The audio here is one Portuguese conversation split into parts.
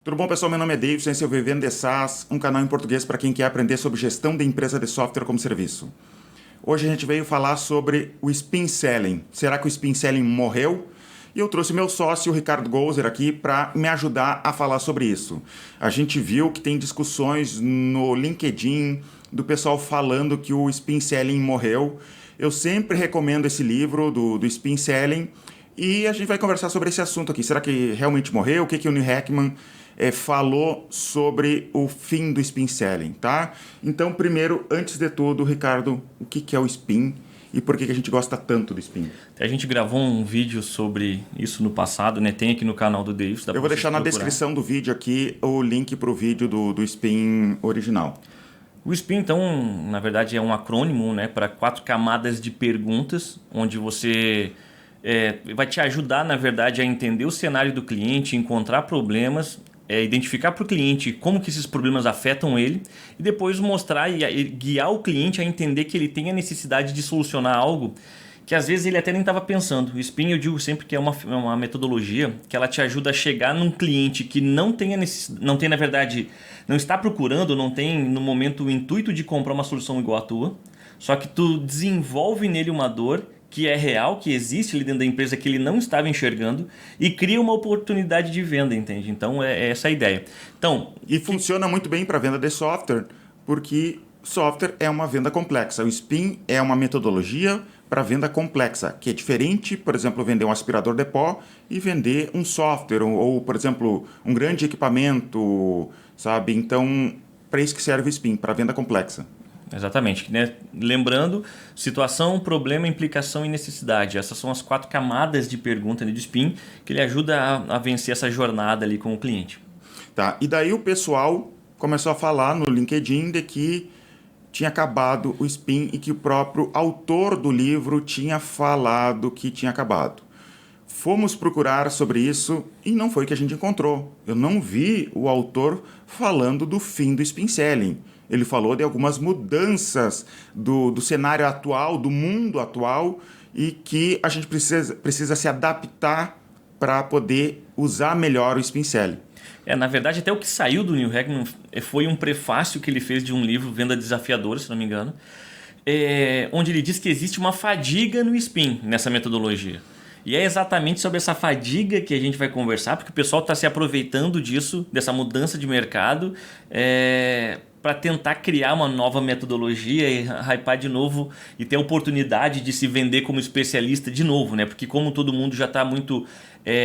Tudo bom, pessoal? Meu nome é Davidson, esse é o Vivendo de SaaS, um canal em português para quem quer aprender sobre gestão de empresa de software como serviço. Hoje a gente veio falar sobre o Spin Selling. Será que o Spin Selling morreu? E eu trouxe meu sócio, o Ricardo Golzer, aqui para me ajudar a falar sobre isso. A gente viu que tem discussões no LinkedIn do pessoal falando que o Spin Selling morreu. Eu sempre recomendo esse livro do Spin Selling e a gente vai conversar sobre esse assunto aqui. Será que realmente morreu? O que o Neil Heckman falou sobre o fim do Spin Selling, tá? Então, primeiro, antes de tudo, Ricardo, o que é o Spin e por que a gente gosta tanto do Spin? A gente gravou um vídeo sobre isso no passado, né? Tem aqui no canal do Davis. Eu vou deixar na descrição do vídeo aqui o link para o vídeo do Spin original. O SPIN, então, na verdade, é um acrônimo, né, para 4 camadas de perguntas, onde você vai te ajudar, na verdade, a entender o cenário do cliente, encontrar problemas, identificar para o cliente como que esses problemas afetam ele e depois mostrar e guiar o cliente a entender que ele tem a necessidade de solucionar algo que às vezes ele até nem estava pensando. O SPIN, eu digo sempre que é uma metodologia que ela te ajuda a chegar num cliente que não tem, não tem, na verdade, não está procurando, não tem no momento o intuito de comprar uma solução igual a tua, só que tu desenvolve nele uma dor que é real, que existe ali dentro da empresa que ele não estava enxergando e cria uma oportunidade de venda, entende? Então é essa a ideia. Então, e funciona muito bem para venda de software, porque software é uma venda complexa. O Spin é uma metodologia para venda complexa, que é diferente, por exemplo, vender um aspirador de pó e vender um software, ou por exemplo, um grande equipamento, sabe? Então, para isso que serve o Spin, para venda complexa. Exatamente, né? Lembrando, situação, problema, implicação e necessidade. Essas são as 4 camadas de pergunta ali do SPIN que ele ajuda a vencer essa jornada ali com o cliente. Tá, e daí o pessoal começou a falar no LinkedIn de que tinha acabado o Spin e que o próprio autor do livro tinha falado que tinha acabado. Fomos procurar sobre isso e não foi o que a gente encontrou. Eu não vi o autor falando do fim do Spin Selling. Ele falou de algumas mudanças do cenário atual, do mundo atual, e que a gente precisa se adaptar para poder usar melhor o Spin Selling. Na verdade, até o que saiu do Neil Heckman foi um prefácio que ele fez de um livro, Venda Desafiadora, se não me engano, onde ele diz que existe uma fadiga no SPIN nessa metodologia. E é exatamente sobre essa fadiga que a gente vai conversar, porque o pessoal está se aproveitando disso, dessa mudança de mercado, para tentar criar uma nova metodologia e hypar de novo e ter a oportunidade de se vender como especialista de novo, né? Porque como todo mundo já está muito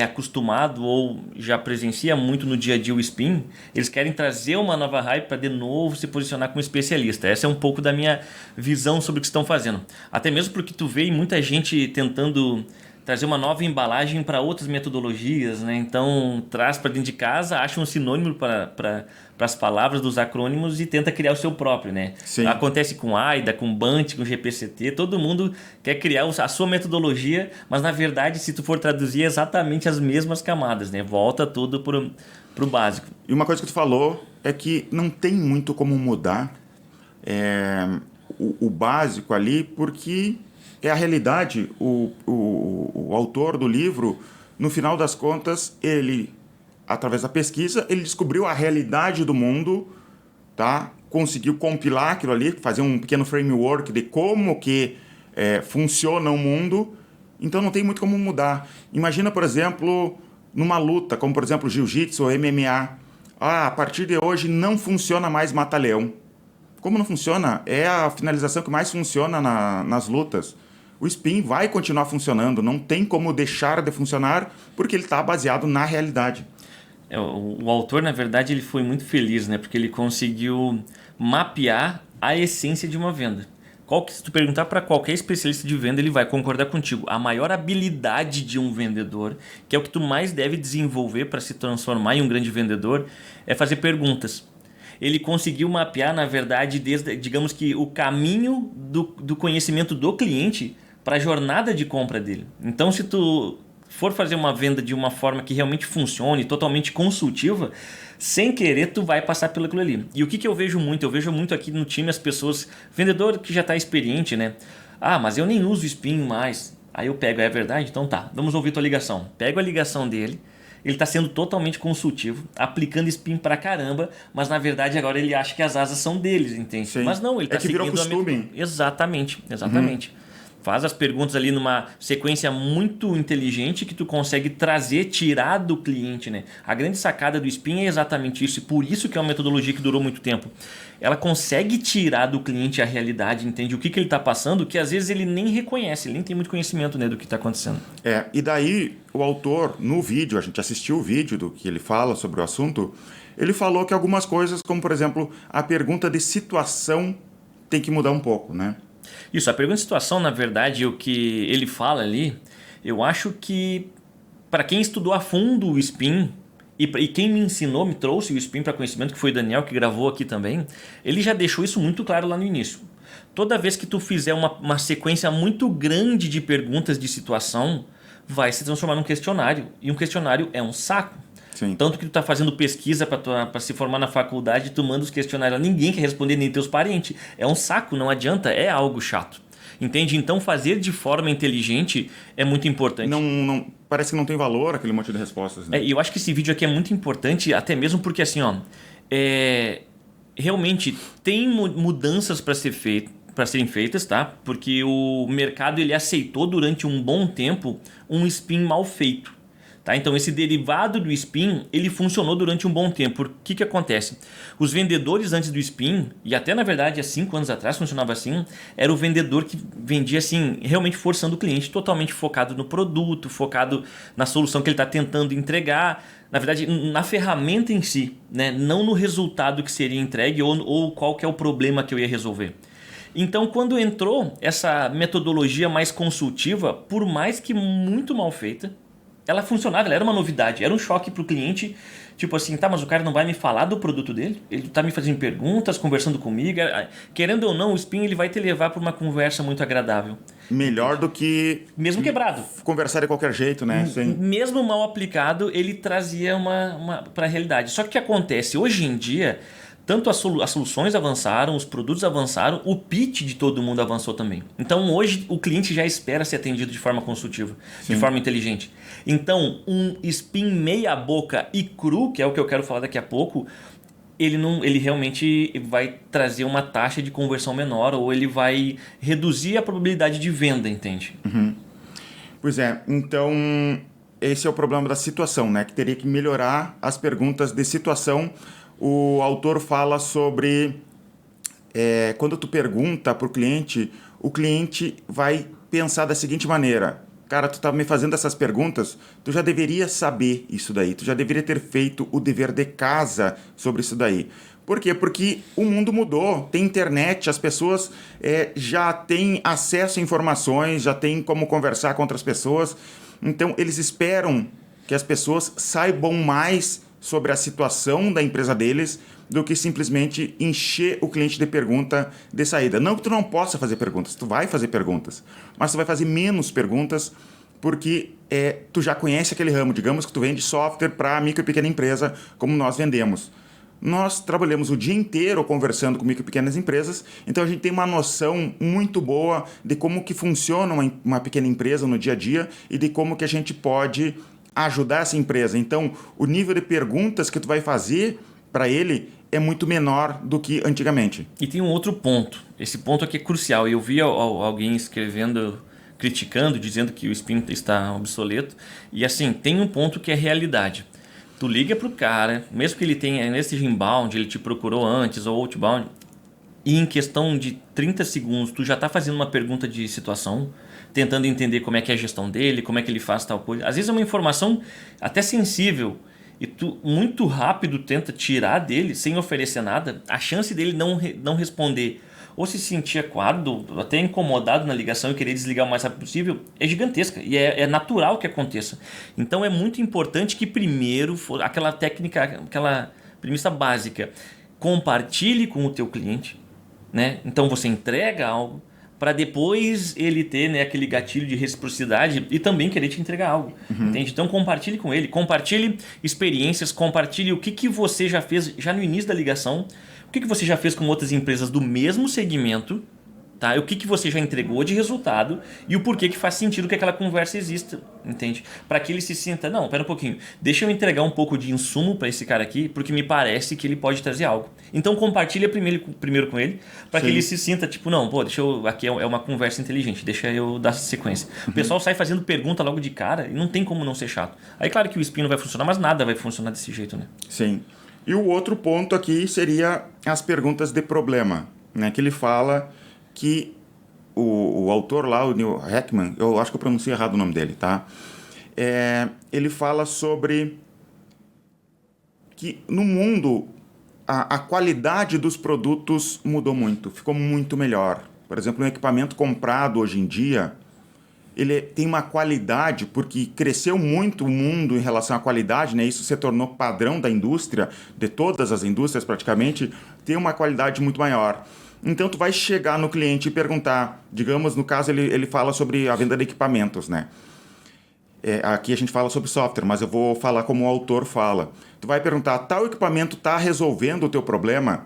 acostumado ou já presencia muito no dia a dia o SPIN, eles querem trazer uma nova hype para de novo se posicionar como especialista. Essa é um pouco da minha visão sobre o que estão fazendo. Até mesmo porque tu vê muita gente tentando trazer uma nova embalagem para outras metodologias, né? Então traz para dentro de casa, acha um sinônimo para as palavras dos acrônimos e tenta criar o seu próprio, né? Sim. Acontece com AIDA, com BANT, com GPCT, todo mundo quer criar a sua metodologia, mas na verdade, se tu for traduzir, é exatamente as mesmas camadas, né? Volta tudo pro básico. E uma coisa que tu falou é que não tem muito como mudar o básico ali, porque é a realidade. O autor do livro, no final das contas, ele, através da pesquisa, ele descobriu a realidade do mundo, tá? Conseguiu compilar aquilo ali, fazer um pequeno framework de como que funciona o mundo. Então não tem muito como mudar. Imagina, por exemplo, numa luta, como por exemplo jiu-jitsu ou MMA. A partir de hoje não funciona mais mata-leão. Como não funciona? É a finalização que mais funciona nas lutas. O Spin vai continuar funcionando, não tem como deixar de funcionar, porque ele está baseado na realidade. O autor, na verdade, ele foi muito feliz, né? Porque ele conseguiu mapear a essência de uma venda. Se tu perguntar para qualquer especialista de venda, ele vai concordar contigo. A maior habilidade de um vendedor, que é o que tu mais deve desenvolver para se transformar em um grande vendedor, é fazer perguntas. Ele conseguiu mapear, na verdade, digamos que o caminho do conhecimento do cliente para a jornada de compra dele. Então, se tu for fazer uma venda de uma forma que realmente funcione, totalmente consultiva, sem querer tu vai passar pelo aquilo ali. E o que eu vejo muito? Eu vejo muito aqui no time as pessoas, vendedor que já está experiente, né? Ah, mas eu nem uso o SPIN mais. Aí eu pego, é verdade? Então tá, vamos ouvir tua ligação. Pego a ligação dele ele está sendo totalmente consultivo, aplicando spin pra caramba, mas na verdade agora ele acha que as asas são deles, entende? Sim. Mas não, ele está seguindo virou costume. Exatamente. Faz as perguntas ali numa sequência muito inteligente que tu consegue trazer, tirar do cliente, né? A grande sacada do spin é exatamente isso, e por isso que é uma metodologia que durou muito tempo. Ela consegue tirar do cliente a realidade, entende? O que ele está passando, que às vezes ele nem reconhece, ele nem tem muito conhecimento, né, do que está acontecendo. E daí o autor, no vídeo, a gente assistiu o vídeo do que ele fala sobre o assunto, ele falou que algumas coisas, como por exemplo, a pergunta de situação tem que mudar um pouco, né? Isso, a pergunta de situação, na verdade, o que ele fala ali, eu acho que para quem estudou a fundo o spin e quem me ensinou, me trouxe o spin para conhecimento, que foi o Daniel, que gravou aqui também, ele já deixou isso muito claro lá no início. Toda vez que tu fizer uma sequência muito grande de perguntas de situação, vai se transformar num questionário, e um questionário é um saco. Sim. Tanto que tu tá fazendo pesquisa para se formar na faculdade, tu manda os questionários, ninguém quer responder, nem teus parentes. É um saco, não adianta, é algo chato. Entende? Então fazer de forma inteligente é muito importante. Não, parece que não tem valor aquele monte de respostas, né? E eu acho que esse vídeo aqui é muito importante, até mesmo porque assim, ó, realmente tem mudanças para serem feitas, tá? Porque o mercado ele aceitou durante um bom tempo um spin mal feito. Tá? Então esse derivado do spin ele funcionou durante um bom tempo. O que acontece? Os vendedores antes do spin, e até na verdade há 5 anos atrás funcionava assim, era o vendedor que vendia assim, realmente forçando o cliente, totalmente focado no produto, focado na solução que ele está tentando entregar, na verdade na ferramenta em si, né? Não no resultado que seria entregue ou qual que é o problema que eu ia resolver. Então, quando entrou essa metodologia mais consultiva, por mais que muito mal feita, ela funcionava, ela era uma novidade, era um choque para o cliente, tipo assim, tá, mas o cara não vai me falar do produto dele? Ele tá me fazendo perguntas, conversando comigo, querendo ou não, o spin ele vai te levar para uma conversa muito agradável. Melhor do que... Mesmo quebrado. Conversar de qualquer jeito, né? Sim. Mesmo mal aplicado, ele trazia para a realidade. Só que o que acontece? Hoje em dia, tanto as soluções avançaram, os produtos avançaram, o pitch de todo mundo avançou também. Então hoje o cliente já espera ser atendido de forma consultiva, de forma inteligente. Então um spin meia boca e cru, que é o que eu quero falar daqui a pouco, ele realmente vai trazer uma taxa de conversão menor, ou ele vai reduzir a probabilidade de venda, entende? Uhum. Pois é, então esse é o problema da situação, né? Que teria que melhorar as perguntas de situação. O autor fala sobre quando tu pergunta para o cliente vai pensar da seguinte maneira: cara, tu tá me fazendo essas perguntas, tu já deveria saber isso daí, tu já deveria ter feito o dever de casa sobre isso daí. Por quê? Porque o mundo mudou, tem internet, as pessoas já têm acesso a informações, já têm como conversar com outras pessoas, então eles esperam que as pessoas saibam mais sobre a situação da empresa deles do que simplesmente encher o cliente de pergunta de saída. Não que tu não possa fazer perguntas, tu vai fazer perguntas, mas tu vai fazer menos perguntas porque tu já conhece aquele ramo. Digamos que tu vende software para micro e pequena empresa, como nós vendemos. Nós trabalhamos o dia inteiro conversando com micro e pequenas empresas, então a gente tem uma noção muito boa de como que funciona uma pequena empresa no dia a dia e de como que a gente pode ajudar essa empresa. Então, o nível de perguntas que tu vai fazer para ele é muito menor do que antigamente. E tem um outro ponto. Esse ponto aqui é crucial. Eu vi alguém escrevendo, criticando, dizendo que o spin está obsoleto. E assim, tem um ponto que é realidade. Tu liga pro cara, mesmo que ele tenha nesse inbound, ele te procurou antes ou outbound, e em questão de 30 segundos tu já está fazendo uma pergunta de situação, tentando entender como é que é a gestão dele, como é que ele faz tal coisa. Às vezes é uma informação até sensível e tu muito rápido tenta tirar dele sem oferecer nada. A chance dele não responder ou se sentir acuado, até incomodado na ligação e querer desligar o mais rápido possível é gigantesca e é natural que aconteça. Então é muito importante que primeiro, aquela técnica, aquela premissa básica, compartilhe com o teu cliente, né? Então você entrega algo para depois ele ter, né, aquele gatilho de reciprocidade e também querer te entregar algo. Entende? Então compartilhe com ele, compartilhe experiências, compartilhe o que você já fez já no início da ligação, o que você já fez com outras empresas do mesmo segmento, Tá? O que você já entregou de resultado e o porquê que faz sentido que aquela conversa exista, entende? Para que ele se sinta, não, pera um pouquinho, deixa eu entregar um pouco de insumo para esse cara aqui, porque me parece que ele pode trazer algo. Então compartilha primeiro com ele, para que ele se sinta tipo, não, pô, aqui é uma conversa inteligente, deixa eu dar sequência. O pessoal sai fazendo pergunta logo de cara e não tem como não ser chato. Aí claro que o spin não vai funcionar, mas nada vai funcionar desse jeito, né? Sim. E o outro ponto aqui seria as perguntas de problema, né? Que ele fala que o autor lá, o Neil Heckman, eu acho que eu pronunciei errado o nome dele, tá? Ele fala sobre que no mundo a qualidade dos produtos mudou muito, ficou muito melhor. Por exemplo, um equipamento comprado hoje em dia, ele tem uma qualidade, porque cresceu muito o mundo em relação à qualidade, né? Isso se tornou padrão da indústria, de todas as indústrias praticamente, tem uma qualidade muito maior. Então, tu vai chegar no cliente e perguntar, digamos, no caso ele fala sobre a venda de equipamentos, né? Aqui a gente fala sobre software, mas eu vou falar como o autor fala. Tu vai perguntar, tal equipamento está resolvendo o teu problema?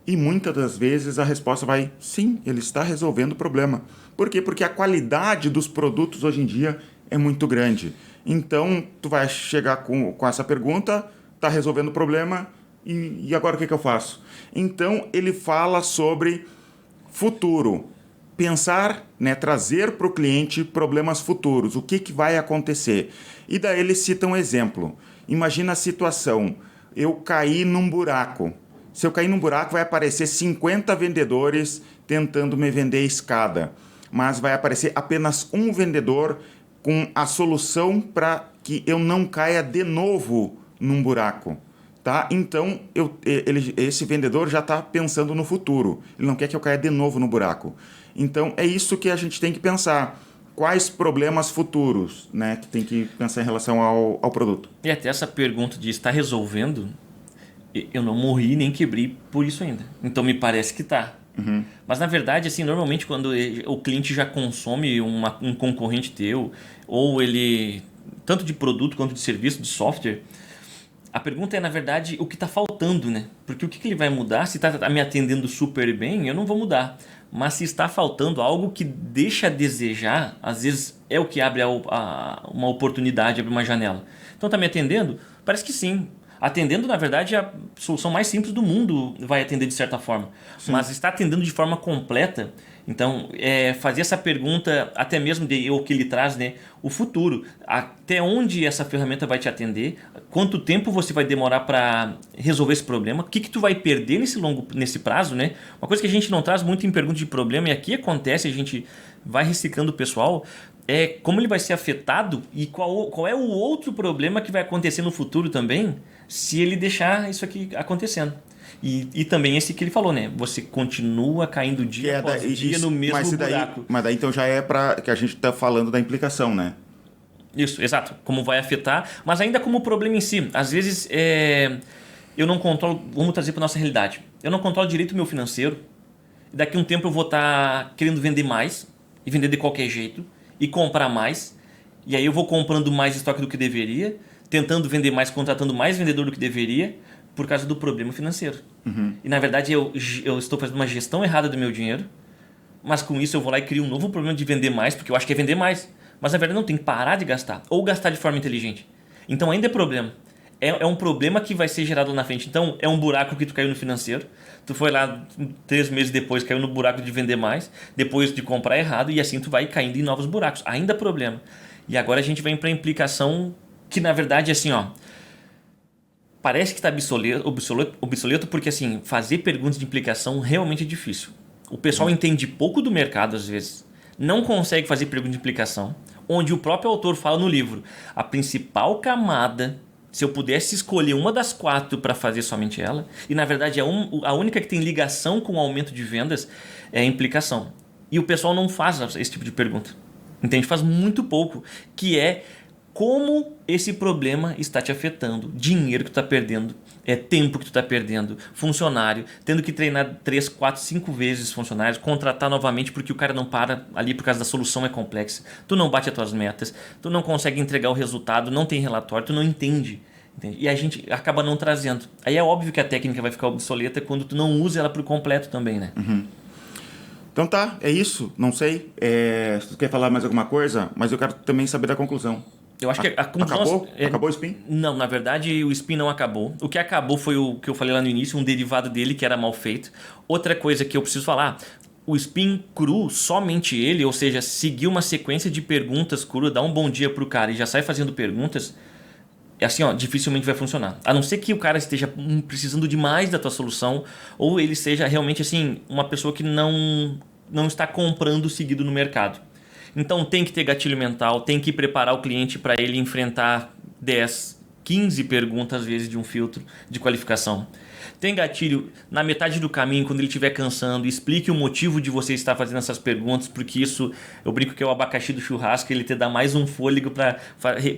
E muitas das vezes a resposta vai, sim, ele está resolvendo o problema. Por quê? Porque a qualidade dos produtos hoje em dia é muito grande. Então, tu vai chegar com essa pergunta, está resolvendo o problema, e agora o que eu faço? Então, ele fala sobre futuro. Pensar, né, trazer para o cliente problemas futuros. O que vai acontecer? E daí ele cita um exemplo. Imagina a situação. Eu caí num buraco. Se eu cair num buraco, vai aparecer 50 vendedores tentando me vender escada. Mas vai aparecer apenas um vendedor com a solução para que eu não caia de novo num buraco. Tá? Então, esse vendedor já está pensando no futuro. Ele não quer que eu caia de novo no buraco. Então, é isso que a gente tem que pensar. Quais problemas futuros, né, que tem que pensar em relação ao produto. E até essa pergunta de está resolvendo, eu não morri nem quebrei por isso ainda. Então, me parece que está. Uhum. Mas, na verdade, assim, normalmente quando o cliente já consome um concorrente teu, ou ele, tanto de produto quanto de serviço, de software, a pergunta é, na verdade, o que está faltando, né? Porque o que ele vai mudar? Se está me atendendo super bem, eu não vou mudar. Mas se está faltando algo que deixa a desejar, às vezes é o que abre uma oportunidade, abre uma janela. Então, está me atendendo? Parece que sim. Atendendo, na verdade, a solução mais simples do mundo vai atender de certa forma. Sim. Mas está atendendo de forma completa. Então, fazer essa pergunta, até mesmo o que ele traz, né? O futuro. Até onde essa ferramenta vai te atender? Quanto tempo você vai demorar para resolver esse problema? O que tu vai perder nesse prazo, né? Uma coisa que a gente não traz muito em pergunta de problema, e aqui acontece, a gente vai reciclando o pessoal, é como ele vai ser afetado e qual é o outro problema que vai acontecer no futuro também, se ele deixar isso aqui acontecendo. E também esse que ele falou, né? Você continua caindo dia após dia no mesmo buraco. Mas daí então já é para que a gente está falando da implicação, né? Isso, exato. Como vai afetar, mas ainda como problema em si. Às vezes eu não controlo, vamos trazer para nossa realidade. Eu não controlo direito o meu financeiro. E daqui a um tempo eu vou estar querendo vender mais e vender de qualquer jeito e comprar mais. E aí eu vou comprando mais estoque do que deveria, tentando vender mais, contratando mais vendedor do que deveria, por causa do problema financeiro. Uhum. E na verdade eu estou fazendo uma gestão errada do meu dinheiro, mas com isso eu vou lá e crio um novo problema de vender mais, porque eu acho que é vender mais. Mas na verdade não, tem que parar de gastar, ou gastar de forma inteligente. Então ainda é problema. É um problema que vai ser gerado lá na frente. Então é um buraco que tu caiu no financeiro, tu foi lá 3 meses depois, caiu no buraco de vender mais, depois de comprar errado, e assim tu vai caindo em novos buracos. Ainda é problema. E agora a gente vem para a implicação que na verdade é assim, ó. Parece que está obsoleto porque assim, fazer perguntas de implicação realmente é difícil. O pessoal entende pouco do mercado às vezes, não consegue fazer pergunta de implicação, onde o próprio autor fala no livro, a principal camada, se eu pudesse escolher uma das 4 para fazer somente ela, e na verdade a única que tem ligação com o aumento de vendas é a implicação. E o pessoal não faz esse tipo de pergunta. Entende? Faz muito pouco, que é como esse problema está te afetando, dinheiro que tu está perdendo, tempo que tu está perdendo, funcionário, tendo que treinar 3, 4, 5 vezes funcionários, contratar novamente porque o cara não para ali por causa da solução é complexa, tu não bate as tuas metas, tu não consegue entregar o resultado, não tem relatório, tu não entende. E a gente acaba não trazendo. Aí é óbvio que a técnica vai ficar obsoleta quando tu não usa ela por completo também, né? Uhum. Então tá, é isso. Não sei se tu quer falar mais alguma coisa, mas eu quero também saber da conclusão. Eu acho que a conclusão... Acabou? Acabou o Spin? Não, na verdade o Spin não acabou. O que acabou foi o que eu falei lá no início, um derivado dele que era mal feito. Outra coisa que eu preciso falar, o Spin cru, somente ele, ou seja, seguir uma sequência de perguntas cru, dar um bom dia pro cara e já sai fazendo perguntas, é assim, ó, dificilmente vai funcionar. A não ser que o cara esteja precisando demais da tua solução, ou ele seja realmente assim, uma pessoa que não está comprando seguido no mercado. Então tem que ter gatilho mental, tem que preparar o cliente para ele enfrentar 10, 15 perguntas às vezes de um filtro de qualificação. Tem gatilho na metade do caminho, quando ele estiver cansando, explique o motivo de você estar fazendo essas perguntas, porque isso, eu brinco que é o abacaxi do churrasco, ele te dá mais um fôlego para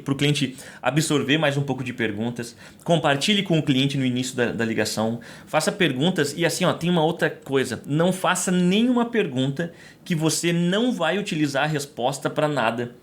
o cliente absorver mais um pouco de perguntas. Compartilhe com o cliente no início da ligação, faça perguntas e assim, ó, tem uma outra coisa, não faça nenhuma pergunta que você não vai utilizar a resposta para nada.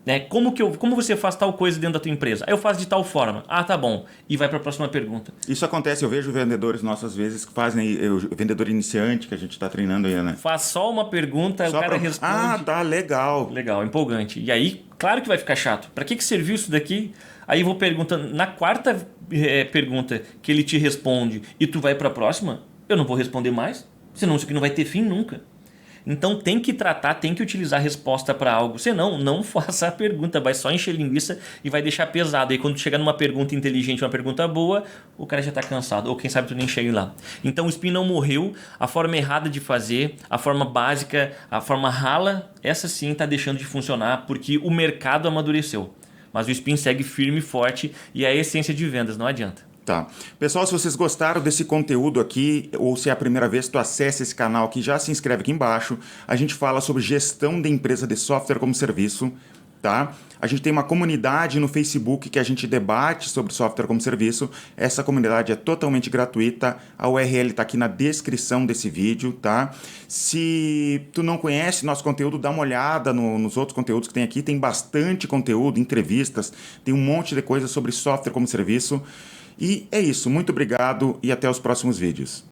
Né? Como você faz tal coisa dentro da tua empresa? Eu faço de tal forma. Ah, tá bom. E vai para a próxima pergunta. Isso acontece, eu vejo vendedores nossos às vezes que fazem, o vendedor iniciante que a gente está treinando aí, né? Faz só uma pergunta, só o cara responde. Ah, tá, legal. Legal, empolgante. E aí, claro que vai ficar chato. Para que serviu isso daqui? Aí eu vou perguntando, na quarta pergunta que ele te responde e tu vai para a próxima, eu não vou responder mais, senão isso aqui não vai ter fim nunca. Então tem que tratar, tem que utilizar a resposta para algo. Senão, não faça a pergunta, vai só encher linguiça e vai deixar pesado. Aí quando chegar numa pergunta inteligente, uma pergunta boa, o cara já está cansado. Ou quem sabe tu nem chegue lá. Então o Spin não morreu. A forma errada de fazer, a forma básica, a forma rala, essa sim está deixando de funcionar porque o mercado amadureceu. Mas o Spin segue firme e forte e é a essência de vendas, não adianta. Tá. Pessoal, se vocês gostaram desse conteúdo aqui, ou se é a primeira vez que tu acessa esse canal aqui, já se inscreve aqui embaixo. A gente fala sobre gestão de empresa de software como serviço, tá? A gente tem uma comunidade no Facebook que a gente debate sobre software como serviço. Essa comunidade é totalmente gratuita. A URL está aqui na descrição desse vídeo, tá? Se tu não conhece nosso conteúdo, dá uma olhada nos outros conteúdos que tem aqui. Tem bastante conteúdo, entrevistas, tem um monte de coisa sobre software como serviço. E é isso, muito obrigado e até os próximos vídeos.